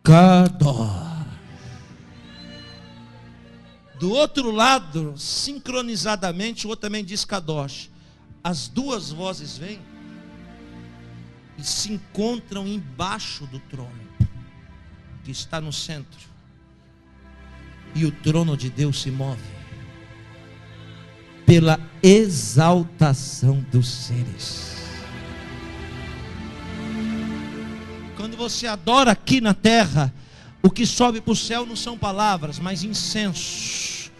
Kadosh. Do outro lado, sincronizadamente, o outro também diz Kadosh. As duas vozes vêm e se encontram embaixo do trono, que está no centro. E o trono de Deus se move pela exaltação dos seres. Quando você adora aqui na terra, o que sobe para o céu não são palavras, mas incenso.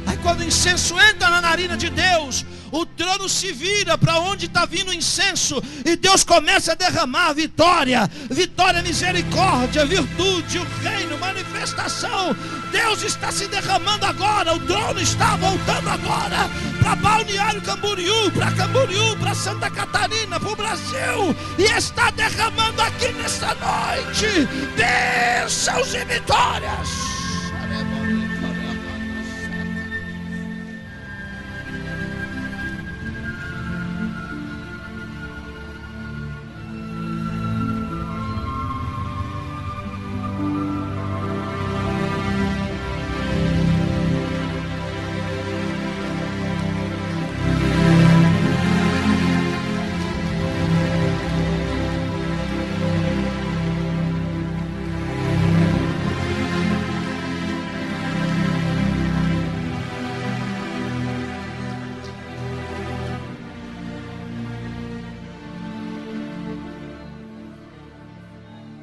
Aí quando o incenso entra na narina de Deus, o trono se vira para onde está vindo o incenso, e Deus começa a derramar vitória, vitória, misericórdia, virtude, o reino, manifestação. Deus está se derramando agora, o trono está voltando agora para Balneário Camboriú, para Santa Catarina, para o Brasil, e está derramando aqui nesta noite bênçãos e vitórias.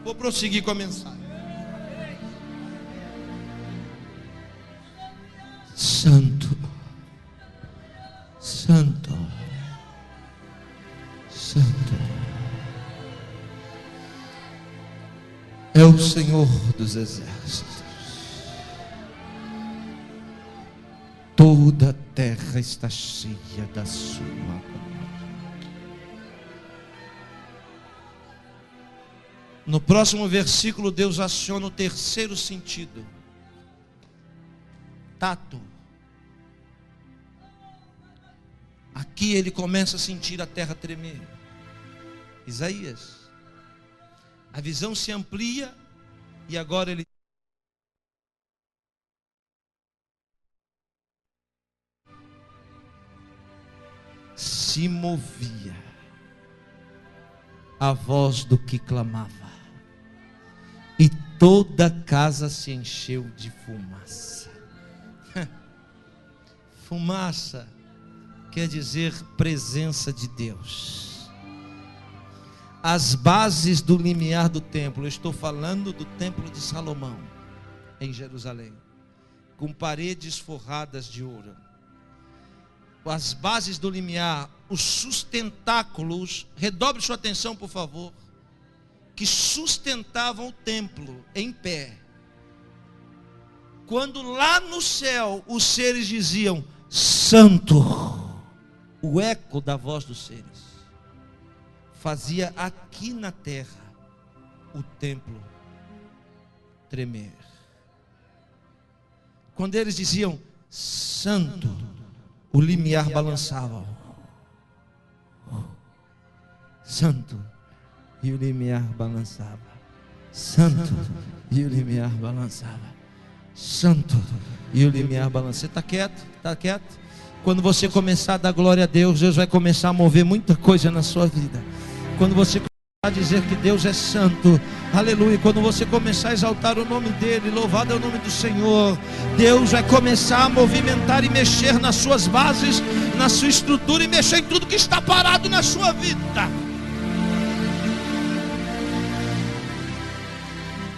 Vou prosseguir com a mensagem. Santo, Santo, Santo é o Senhor dos exércitos. Toda a terra está cheia da sua glória. No próximo versículo, Deus aciona o terceiro sentido. Tato. Aqui ele começa a sentir a terra tremer. Isaías. A visão se amplia e agora ele se movia a voz do que clamava. E toda a casa se encheu de fumaça. Fumaça quer dizer presença de Deus. As bases do limiar do templo, eu estou falando do templo de Salomão, em Jerusalém, com paredes forradas de ouro. As bases do limiar, os sustentáculos, redobre sua atenção por favor, que sustentavam o templo em pé. Quando lá no céu os seres diziam santo, o eco da voz dos seres fazia aqui na terra o templo tremer. Quando eles diziam santo, o limiar balançava. Santo, e o limiar balançava. Santo, e o limiar balançava. Santo, e o limiar balançava. Você está quieto? Está quieto? Quando você começar a dar glória a Deus, Deus vai começar a mover muita coisa na sua vida. Quando você começar a dizer que Deus é santo, aleluia, quando você começar a exaltar o nome dele, louvado é o nome do Senhor, Deus vai começar a movimentar e mexer nas suas bases, na sua estrutura, e mexer em tudo que está parado na sua vida.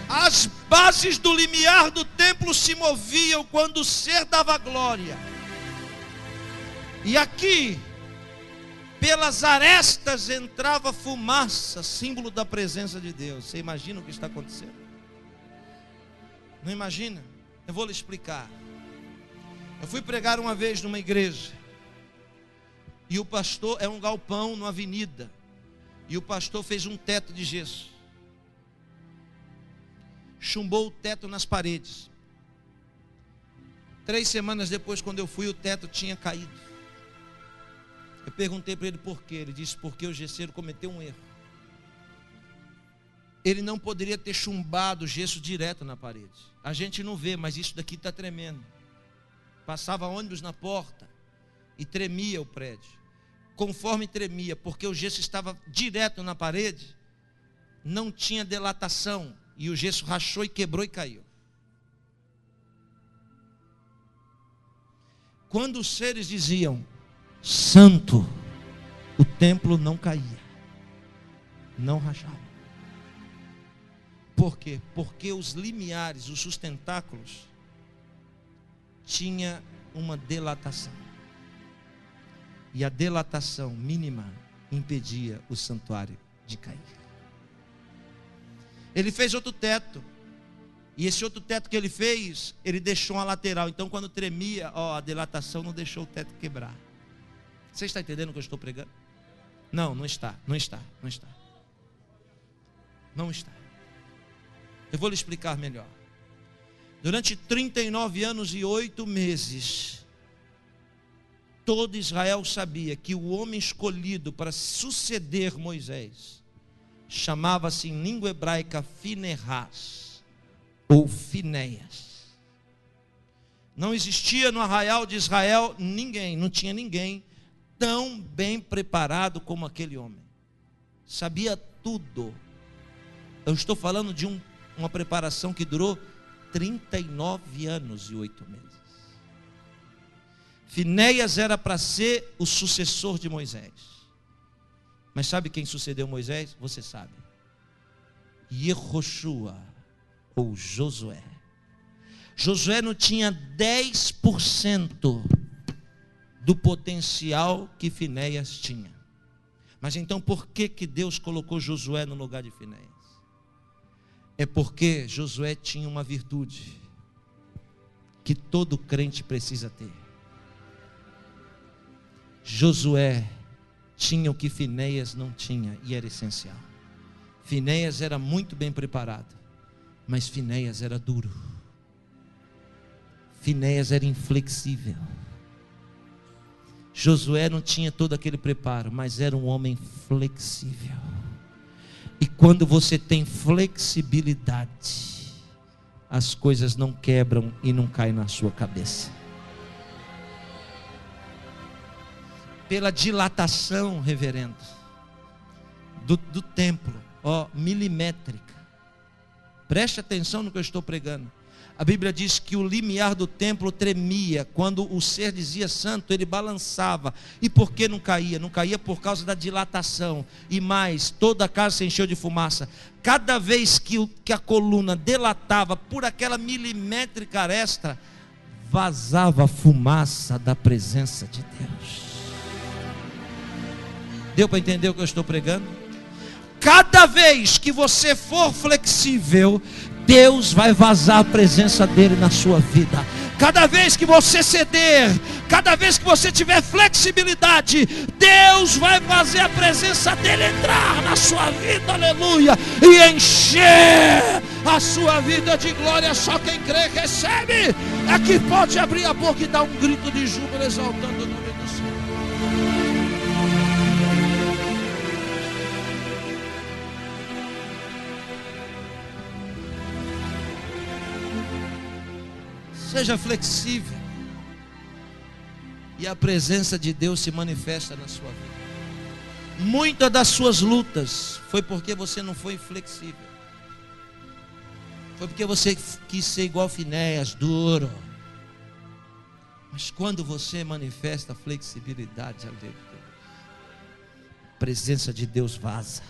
As bases do limiar do templo se moviam quando o ser dava glória. E aqui, pelas arestas entrava fumaça, símbolo da presença de Deus. Você imagina o que está acontecendo? Não imagina? Eu vou lhe explicar. Eu fui pregar uma vez numa igreja, e o pastor, é um galpão numa avenida, e o pastor fez um teto de gesso, chumbou o teto nas paredes. 3 semanas depois, quando eu fui, o teto tinha caído. Eu perguntei para ele por quê. Ele disse, porque o gesseiro cometeu um erro. ele não poderia ter chumbado o gesso direto na parede. A gente não vê, mas isso daqui está tremendo. Passava ônibus na porta e tremia o prédio. Conforme tremia, porque o gesso estava direto na parede, não tinha dilatação, e o gesso rachou e quebrou e caiu. Quando os seres diziam santo, o templo não caía, não rachava. Por quê? Porque os limiares, os sustentáculos, tinha uma dilatação. E a dilatação mínima impedia o santuário de cair. Ele fez outro teto. E esse outro teto que ele fez, ele deixou uma lateral. Então quando tremia, a dilatação não deixou o teto quebrar. Você está entendendo o que eu estou pregando? Não, não está. Não está. Eu vou lhe explicar melhor. Durante 39 anos e 8 meses, todo Israel sabia que o homem escolhido para suceder Moisés chamava-se em língua hebraica Finerás ou Finéias. Não existia no arraial de Israel ninguém, não tinha ninguém tão bem preparado como aquele homem. Sabia tudo. Eu estou falando de uma preparação que durou 39 anos e 8 meses. Finéias era para ser o sucessor de Moisés. Mas sabe quem sucedeu Moisés? Você sabe. Yehoshua ou Josué. Josué não tinha 10% do potencial que Finéias tinha. Mas então por que Deus colocou Josué no lugar de Finéias? É porque Josué tinha uma virtude que todo crente precisa ter. Josué tinha o que Finéias não tinha e era essencial. Finéias era muito bem preparado, mas Finéias era duro. Finéias era inflexível. Josué não tinha todo aquele preparo, mas era um homem flexível. E quando você tem flexibilidade, as coisas não quebram e não caem na sua cabeça. Pela dilatação, reverendo, do templo, milimétrica. Preste atenção no que eu estou pregando. A Bíblia diz que o limiar do templo tremia. Quando o ser dizia santo, ele balançava. E por que não caía? Não caía por causa da dilatação. E mais, toda a casa se encheu de fumaça. Cada vez que a coluna dilatava por aquela milimétrica aresta, vazava a fumaça da presença de Deus. Deu para entender o que eu estou pregando? Cada vez que você for flexível, Deus vai vazar a presença dele na sua vida. Cada vez que você ceder, cada vez que você tiver flexibilidade, Deus vai fazer a presença dele entrar na sua vida, aleluia, e encher a sua vida de glória. Só quem crê recebe. Aqui pode abrir a boca e dar um grito de júbilo, exaltando o nome do Senhor. Seja flexível, e a presença de Deus se manifesta na sua vida. Muitas das suas lutas foi porque você não foi flexível. Foi porque você quis ser igual Finéias, duro. Mas quando você manifesta aleluia, a presença de Deus vaza.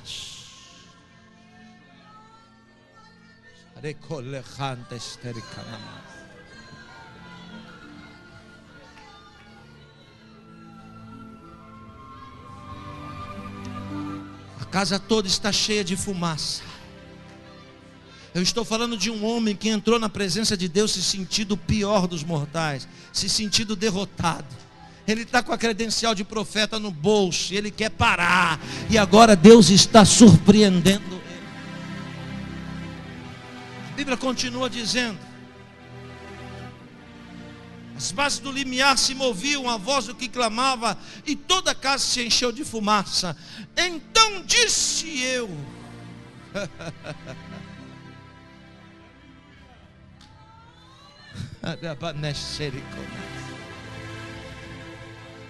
A casa toda está cheia de fumaça. Eu estou falando de um homem que entrou na presença de Deus se sentindo o pior dos mortais, se sentindo derrotado. Ele está com a credencial de profeta no bolso, ele quer parar, e agora Deus está surpreendendo ele. A Bíblia continua dizendo: as bases do limiar se moviam, a voz do que clamava, e toda a casa se encheu de fumaça. Então disse eu: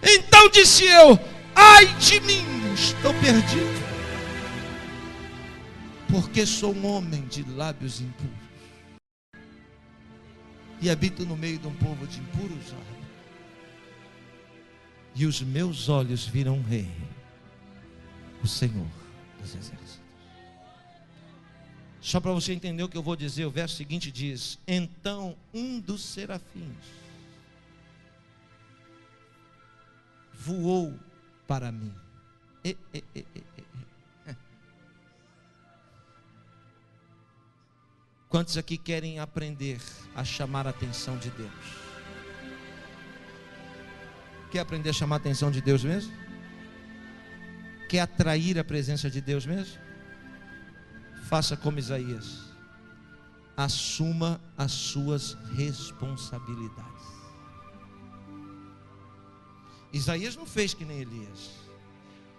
Então disse eu: ai de mim, estou perdido, porque sou um homem de lábios impuros e habito no meio de um povo de impuros lábios. E os meus olhos viram um rei, o Senhor dos exércitos. Só para você entender o que eu vou dizer, o verso seguinte diz: então um dos serafins voou para mim. Quantos aqui querem aprender a chamar a atenção de Deus? Quer aprender a chamar a atenção de Deus mesmo? Quer atrair a presença de Deus mesmo? Faça como Isaías. Assuma as suas responsabilidades. Isaías não fez que nem Elias.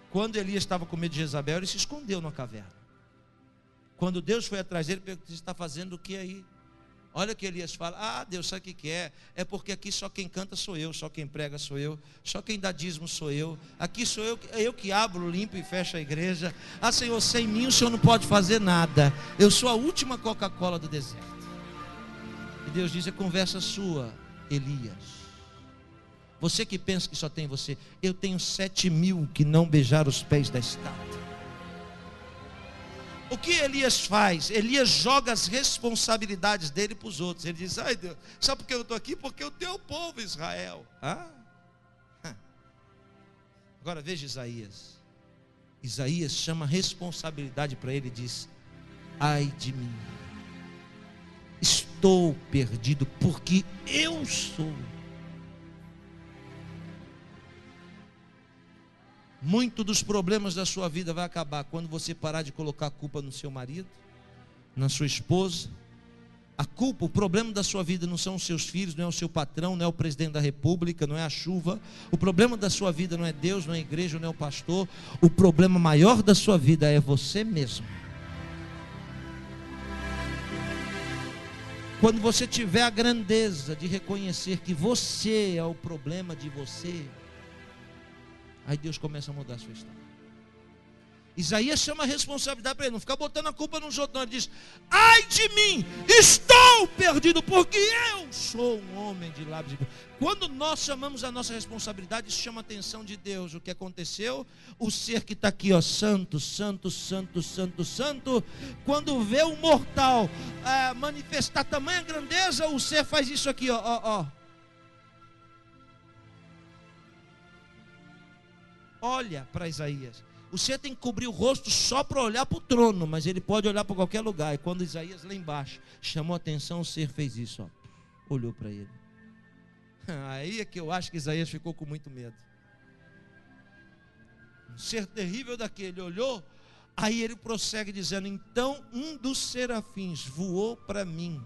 Quando Elias estava com medo de Jezabel, ele se escondeu na caverna. Quando Deus foi atrás dele, perguntou: você está fazendo o que aí? Olha o que Elias fala: ah, Deus, sabe o que é? É porque aqui só quem canta sou eu, só quem prega sou eu, só quem dá dízimo sou eu, aqui sou eu, é eu que abro, limpo e fecho a igreja. Ah, Senhor, sem mim o Senhor não pode fazer nada, eu sou a última Coca-Cola do deserto. E Deus diz: é conversa sua, Elias. Você que pensa que só tem você, eu tenho 7.000 que não beijaram os pés da estátua. O que Elias faz? Elias joga as responsabilidades dele para os outros. Ele diz: ai Deus, sabe por que eu estou aqui? Porque o teu povo Israel. Agora veja Isaías. Isaías chama a responsabilidade para ele e diz: ai de mim, estou perdido, porque eu sou. Muito dos problemas da sua vida vai acabar quando você parar de colocar a culpa no seu marido, na sua esposa. A culpa, o problema da sua vida não são os seus filhos, não é o seu patrão, não é o presidente da república, não é a chuva. O problema da sua vida não é Deus, não é a igreja, não é o pastor. O problema maior da sua vida é você mesmo. Quando você tiver a grandeza de reconhecer que você é o problema de você, aí Deus começa a mudar a sua história. Isaías chama a responsabilidade para ele, não fica botando a culpa nos outros, não. Ele diz: ai de mim, estou perdido, porque eu sou um homem de lábios. Quando nós chamamos a nossa responsabilidade, isso chama a atenção de Deus. O que aconteceu? O ser que está aqui, ó, santo, santo, santo, santo, santo, quando vê o mortal manifestar tamanha grandeza, o ser faz isso aqui, ó. Olha para Isaías. Você tem que cobrir o rosto só para olhar para o trono, mas ele pode olhar para qualquer lugar. E quando Isaías lá embaixo chamou a atenção, o ser fez isso, ó, olhou para ele. Aí é que eu acho que Isaías ficou com muito medo. Um ser terrível daquele olhou. Aí ele prossegue dizendo: então um dos serafins voou para mim,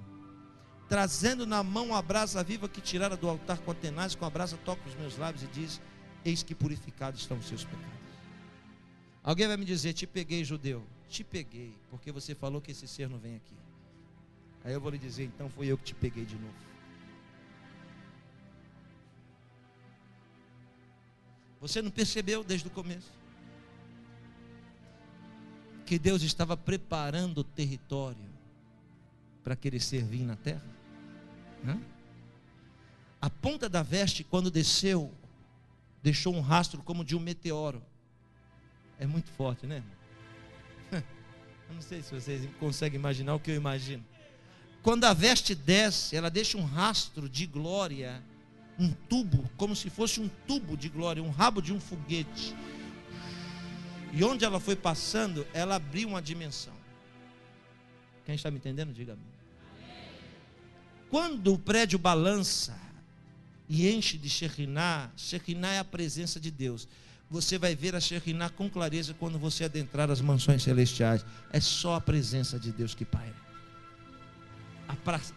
trazendo na mão a brasa viva que tirara do altar com a tenaz, com a brasa toca os meus lábios e diz: eis que purificados estão os seus pecados. Alguém vai me dizer: te peguei, judeu. Te peguei, porque você falou que esse ser não vem aqui. Aí eu vou lhe dizer: então foi eu que te peguei de novo. Você não percebeu desde o começo que Deus estava preparando o território para aquele ser vir na terra? A ponta da veste, quando desceu, deixou um rastro como de um meteoro. É muito forte, né, irmão? Eu não sei se vocês conseguem imaginar o que eu imagino. Quando a veste desce, ela deixa um rastro de glória, um tubo, como se fosse um tubo de glória, um rabo de um foguete. E onde ela foi passando, ela abriu uma dimensão. Quem está me entendendo, diga-me. Quando o prédio balança e enche de Shekinah, Shekinah é a presença de Deus. Você vai ver a Shekinah com clareza quando você adentrar as mansões celestiais. É só a presença de Deus que paira.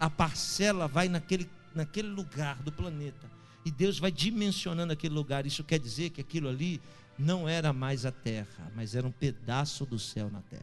A parcela vai naquele lugar do planeta, e Deus vai dimensionando aquele lugar. Isso quer dizer que aquilo ali não era mais a terra, mas era um pedaço do céu na terra.